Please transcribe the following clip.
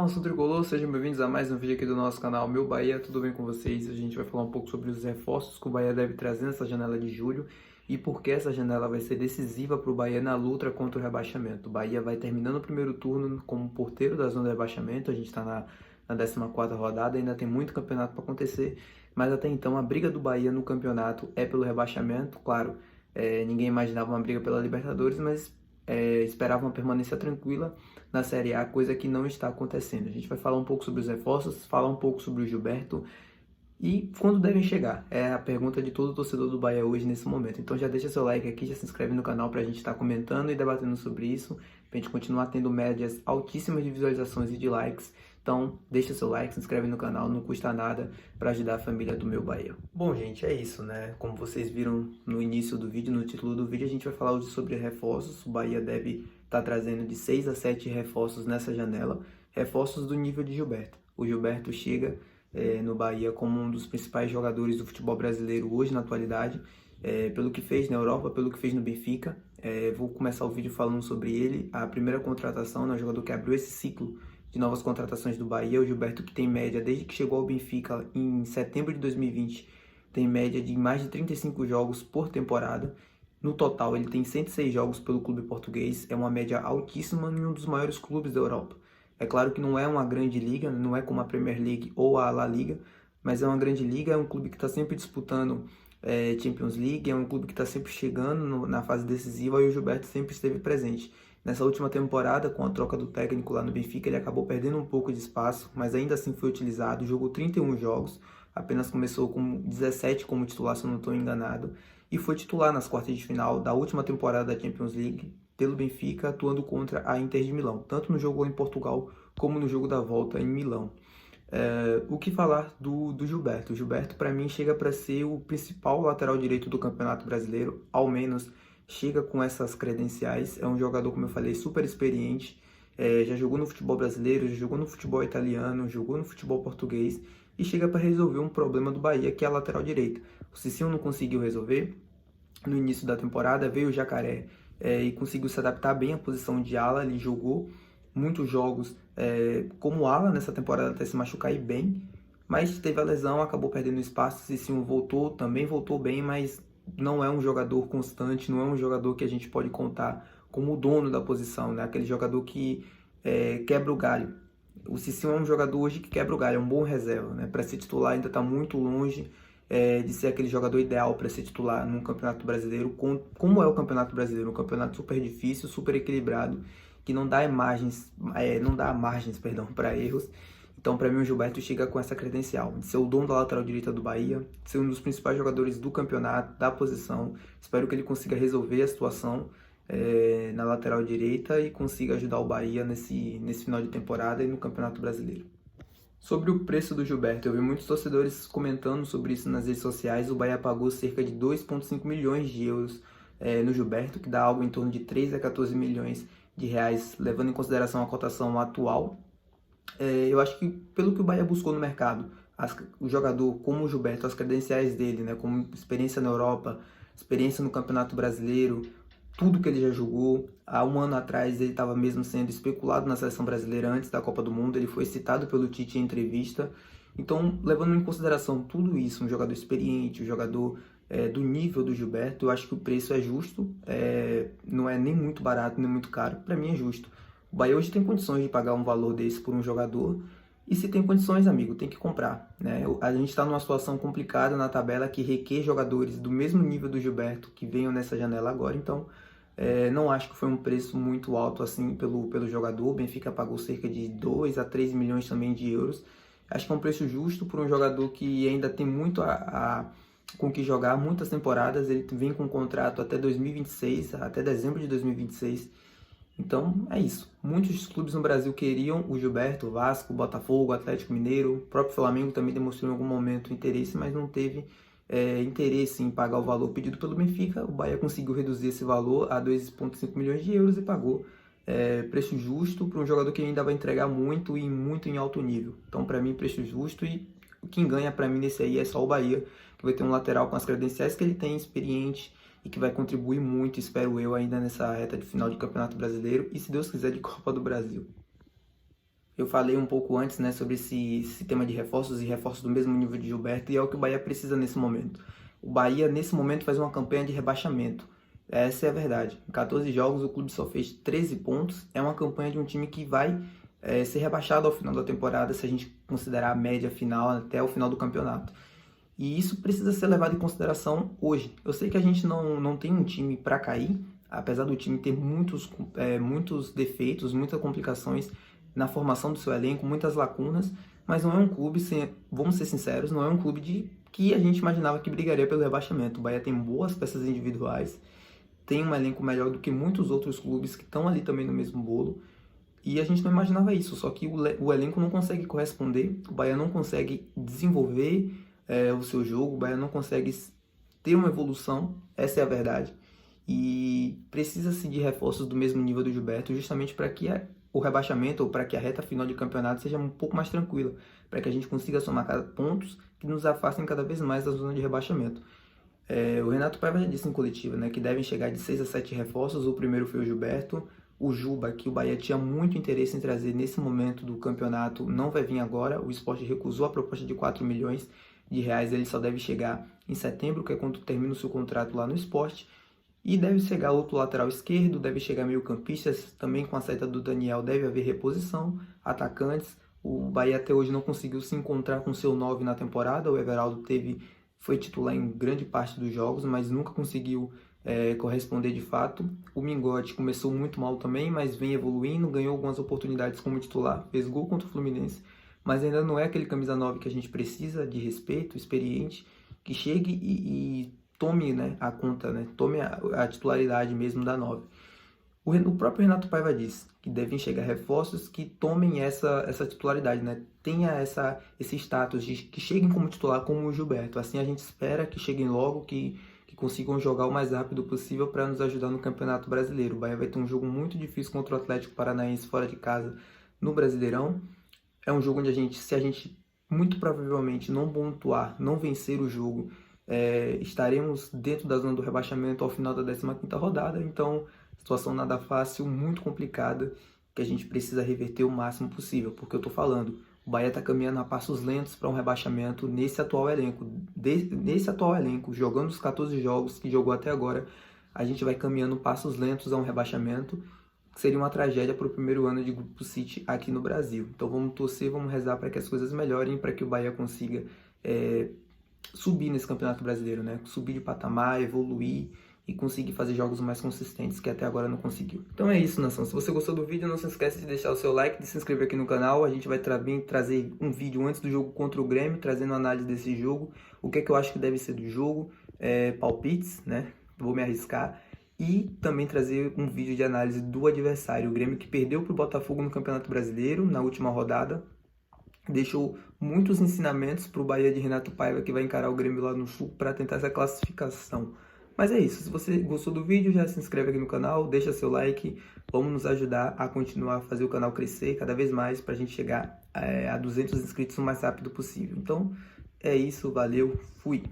Nação Tricolor, sejam bem-vindos a mais um vídeo aqui do nosso canal Meu Bahia, tudo bem com vocês? A gente vai falar um pouco sobre os reforços que o Bahia deve trazer nessa janela de julho e por que essa janela vai ser decisiva para o Bahia na luta contra o rebaixamento. O Bahia vai terminando o primeiro turno como porteiro da zona de rebaixamento, a gente está na 14ª rodada, ainda tem muito campeonato para acontecer, mas até então a briga do Bahia no campeonato é pelo rebaixamento, claro, ninguém imaginava uma briga pela Libertadores, mas esperava uma permanência tranquila na Série A, coisa que não está acontecendo. A gente vai falar um pouco sobre os reforços, falar um pouco sobre o Gilberto e quando devem chegar. É a pergunta de todo torcedor do Bahia hoje nesse momento. Então já deixa seu like aqui, já se inscreve no canal para a gente estar comentando e debatendo sobre isso, para a gente continuar tendo médias altíssimas de visualizações e de likes. Então deixa seu like, se inscreve no canal, não custa nada para ajudar a família do Meu Bahia. Bom, gente, é isso, né? Como vocês viram no início do vídeo, no título do vídeo, a gente vai falar hoje sobre reforços. O Bahia deve estar trazendo de 6 a 7 reforços nessa janela, reforços do nível de Gilberto. O Gilberto chega no Bahia como um dos principais jogadores do futebol brasileiro hoje na atualidade, pelo que fez na Europa, pelo que fez no Benfica. Vou começar o vídeo falando sobre ele. A primeira contratação, né, o jogador que abriu esse ciclo de novas contratações do Bahia, o Gilberto, que tem média desde que chegou ao Benfica em setembro de 2020, tem média de mais de 35 jogos por temporada. No total, ele tem 106 jogos pelo clube português, é uma média altíssima em um dos maiores clubes da Europa. É claro que não é uma grande liga, não é como a Premier League ou a La Liga, mas é uma grande liga, é um clube que está sempre disputando Champions League, é um clube que está sempre chegando na fase decisiva e o Gilberto sempre esteve presente. Nessa última temporada, com a troca do técnico lá no Benfica, ele acabou perdendo um pouco de espaço, mas ainda assim foi utilizado, jogou 31 jogos, apenas começou com 17 como titular, se eu não estou enganado, e foi titular nas quartas de final da última temporada da Champions League pelo Benfica, atuando contra a Inter de Milão, tanto no jogo em Portugal como no jogo da volta em Milão. O que falar do Gilberto? O Gilberto, para mim, chega para ser o principal lateral direito do Campeonato Brasileiro, ao menos chega com essas credenciais. É um jogador, como eu falei, super experiente, já jogou no futebol brasileiro, já jogou no futebol italiano, jogou no futebol português e chega para resolver um problema do Bahia, que é a lateral direita. O Cicinho não conseguiu resolver no início da temporada, veio o Jacaré e conseguiu se adaptar bem à posição de ala. Ele jogou muitos jogos como ala nessa temporada até se machucar e bem, mas teve a lesão, acabou perdendo espaço. O Cicinho voltou, também voltou bem, mas não é um jogador constante, não é um jogador que a gente pode contar como o dono da posição, né? Aquele jogador que quebra o galho. O Cicinho é um jogador hoje que quebra o galho, é um bom reserva, né? Para ser titular ainda está muito longe de ser aquele jogador ideal para ser titular num campeonato brasileiro, como é o campeonato brasileiro, um campeonato super difícil, super equilibrado, que não dá margens para erros. Então, para mim, o Gilberto chega com essa credencial de ser o dono da lateral direita do Bahia, de ser um dos principais jogadores do campeonato, da posição. Espero que ele consiga resolver a situação na lateral direita e consiga ajudar o Bahia nesse final de temporada e no Campeonato Brasileiro. Sobre o preço do Gilberto, eu vi muitos torcedores comentando sobre isso nas redes sociais. O Bahia pagou cerca de 2,5 milhões de euros no Gilberto, que dá algo em torno de 3 a 14 milhões de reais, levando em consideração a cotação atual. Eu acho que pelo que o Bahia buscou no mercado, o jogador como o Gilberto, as credenciais dele, né, como experiência na Europa, experiência no Campeonato Brasileiro, tudo que ele já jogou. Há um ano atrás ele estava mesmo sendo especulado na seleção brasileira antes da Copa do Mundo, ele foi citado pelo Tite em entrevista. Então, levando em consideração tudo isso, um jogador experiente, um jogador do nível do Gilberto, eu acho que o preço é justo, não é nem muito barato, nem muito caro, para mim é justo. O Bahia hoje tem condições de pagar um valor desse por um jogador, e se tem condições, amigo, tem que comprar, né? A gente está numa situação complicada na tabela que requer jogadores do mesmo nível do Gilberto que venham nessa janela agora, então não acho que foi um preço muito alto assim pelo jogador. O Benfica pagou cerca de 2 a 3 milhões também de euros. Acho que é um preço justo por um jogador que ainda tem muito com que jogar, muitas temporadas. Ele vem com um contrato até 2026, até dezembro de 2026. Então é isso. Muitos clubes no Brasil queriam o Gilberto, Vasco, Botafogo, Atlético Mineiro, o próprio Flamengo também demonstrou em algum momento interesse, mas não teve interesse em pagar o valor pedido pelo Benfica. O Bahia conseguiu reduzir esse valor a 2,5 milhões de euros e pagou preço justo para um jogador que ainda vai entregar muito e muito em alto nível. Então, para mim, preço justo, e quem ganha para mim nesse aí é só o Bahia, que vai ter um lateral com as credenciais que ele tem, experiente, e que vai contribuir muito, espero eu, ainda nessa reta de final de Campeonato Brasileiro e, se Deus quiser, de Copa do Brasil. Eu falei um pouco antes, né, sobre esse tema de reforços e reforços do mesmo nível de Gilberto, e é o que o Bahia precisa nesse momento. O Bahia, nesse momento, faz uma campanha de rebaixamento. Essa é a verdade. Em 14 jogos, o clube só fez 13 pontos. É uma campanha de um time que vai ser rebaixado ao final da temporada, se a gente considerar a média final até o final do campeonato. E isso precisa ser levado em consideração hoje. Eu sei que a gente não tem um time para cair, apesar do time ter muitos defeitos, muitas complicações na formação do seu elenco, muitas lacunas, mas não é um clube, vamos ser sinceros, não é um clube que a gente imaginava que brigaria pelo rebaixamento. O Bahia tem boas peças individuais, tem um elenco melhor do que muitos outros clubes que estão ali também no mesmo bolo, e a gente não imaginava isso, só que o elenco não consegue corresponder, o Bahia não consegue desenvolver o seu jogo, o Bahia não consegue ter uma evolução, essa é a verdade. E precisa-se de reforços do mesmo nível do Gilberto, justamente para que o rebaixamento ou para que a reta final de campeonato seja um pouco mais tranquila, para que a gente consiga somar pontos que nos afastem cada vez mais da zona de rebaixamento. O Renato Paiva já disse em coletiva, né, que devem chegar de 6 a 7 reforços. O primeiro foi o Gilberto, o Juba, que o Bahia tinha muito interesse em trazer nesse momento do campeonato, não vai vir agora. O Sport recusou a proposta de 4 milhões de reais, ele só deve chegar em setembro, que é quando termina o seu contrato lá no Sport. E deve chegar outro lateral esquerdo, deve chegar meio-campistas, também com a saída do Daniel deve haver reposição, atacantes. O Bahia até hoje não conseguiu se encontrar com seu 9 na temporada, o Everaldo foi titular em grande parte dos jogos, mas nunca conseguiu corresponder de fato. O Mingote começou muito mal também, mas vem evoluindo, ganhou algumas oportunidades como titular, fez gol contra o Fluminense, mas ainda não é aquele camisa 9 que a gente precisa, de respeito, experiente, que chegue e tome, né, a conta, né, tome a titularidade mesmo da 9. O próprio Renato Paiva disse que devem chegar reforços que tomem essa titularidade, né, tenha esse status, que cheguem como titular como o Gilberto. Assim a gente espera que cheguem logo, que consigam jogar o mais rápido possível para nos ajudar no Campeonato Brasileiro. O Bahia vai ter um jogo muito difícil contra o Atlético Paranaense fora de casa no Brasileirão. É um jogo onde se a gente muito provavelmente não pontuar, não vencer o jogo, estaremos dentro da zona do rebaixamento ao final da 15ª rodada, então situação nada fácil, muito complicada, que a gente precisa reverter o máximo possível, porque eu estou falando, o Bahia está caminhando a passos lentos para um rebaixamento nesse atual elenco, jogando os 14 jogos que jogou até agora, a gente vai caminhando passos lentos a um rebaixamento, que seria uma tragédia para o primeiro ano de Grupo City aqui no Brasil. Então vamos torcer, vamos rezar para que as coisas melhorem, para que o Bahia consiga subir nesse Campeonato Brasileiro, né? Subir de patamar, evoluir e conseguir fazer jogos mais consistentes, que até agora não conseguiu. Então é isso, nação. Se você gostou do vídeo, não se esqueça de deixar o seu like, de se inscrever aqui no canal. A gente vai trazer um vídeo antes do jogo contra o Grêmio, trazendo análise desse jogo, o que é que eu acho que deve ser do jogo, palpites, né? Vou me arriscar. E também trazer um vídeo de análise do adversário, o Grêmio, que perdeu para o Botafogo no Campeonato Brasileiro, na última rodada. Deixou muitos ensinamentos para o Bahia de Renato Paiva, que vai encarar o Grêmio lá no Sul para tentar essa classificação. Mas é isso, se você gostou do vídeo, já se inscreve aqui no canal, deixa seu like, vamos nos ajudar a continuar a fazer o canal crescer cada vez mais para a gente chegar a 200 inscritos o mais rápido possível. Então é isso, valeu, fui!